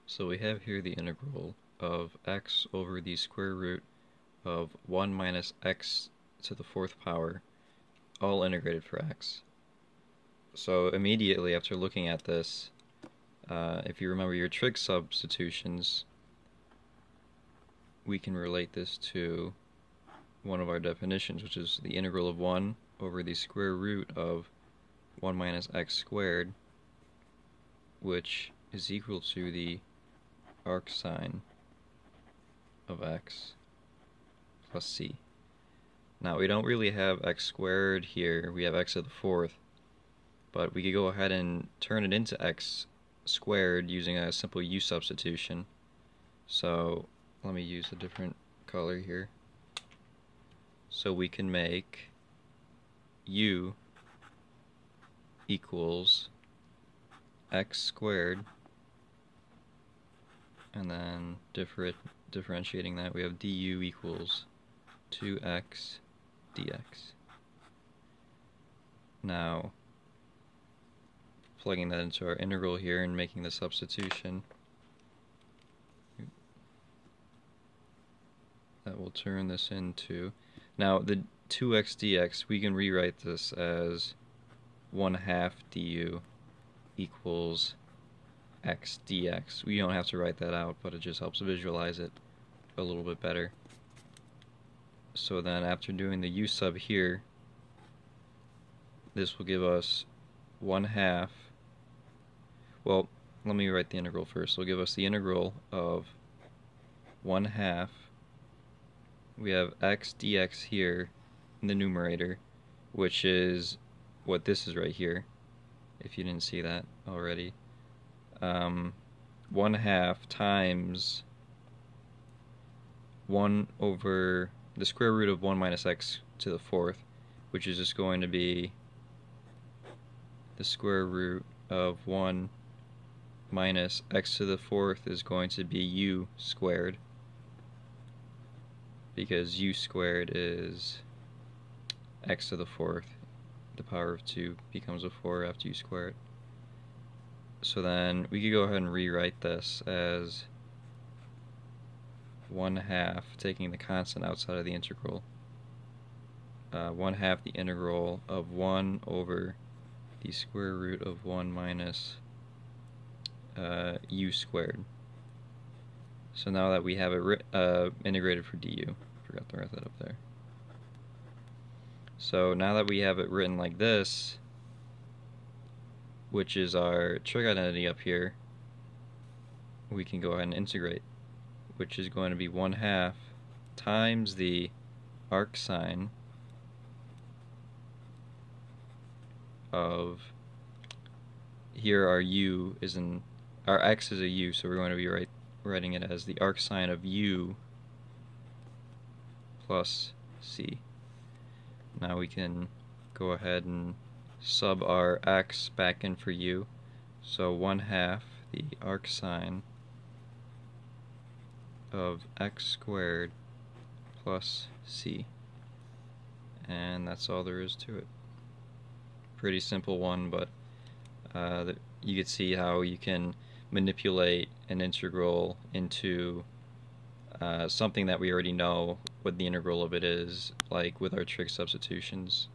So we have here the integral of x over the square root of 1 minus x to the fourth power, all integrated for x. So immediately after looking at this, if you remember your trig substitutions, we can relate this to one of our definitions, which is the integral of 1 over the square root of 1 minus x squared, which is equal to the arc sine of x plus c. Now we don't really have x squared here, we have x to the fourth, but we could go ahead and turn it into x squared using a simple u substitution. So let me use a different color here. So we can make u equals x squared, and then differentiating that, we have du equals 2x dx. Now, plugging that into our integral here and making the substitution, that will turn this into, now the 2x dx, we can rewrite this as 1/2 du equals x dx. We don't have to write that out, but it just helps visualize it a little bit better. So then after doing the u sub here, this will give us 1/2. Well, let me write the integral first. It'll give us the integral of 1/2. We have x dx here in the numerator, which is what this is right here, if you didn't see that already. 1/2 times 1 over the square root of 1 minus x to the fourth, which is just going to be the square root of 1 minus x to the fourth is going to be u squared, because u squared is x to the fourth. The power of 2 becomes a 4 after you square it. So then we could go ahead and rewrite this as 1/2, taking the constant outside of the integral, 1/2 the integral of 1 over the square root of 1 minus u squared. So now that we have it integrated for du, forgot to write that up there. So now that we have it written like this, which is our trig identity up here, we can go ahead and integrate, which is going to be 1/2 times the arc sine of, here our u is our x is a u, so we're going to be writing it as the arc sine of u plus c. Now we can go ahead and sub our x back in for u, so 1/2 the arc sine of x squared plus c, and that's all there is to it. Pretty simple one, but you can see how you can manipulate an integral into something that we already know what the integral of it is, like with our trig substitutions.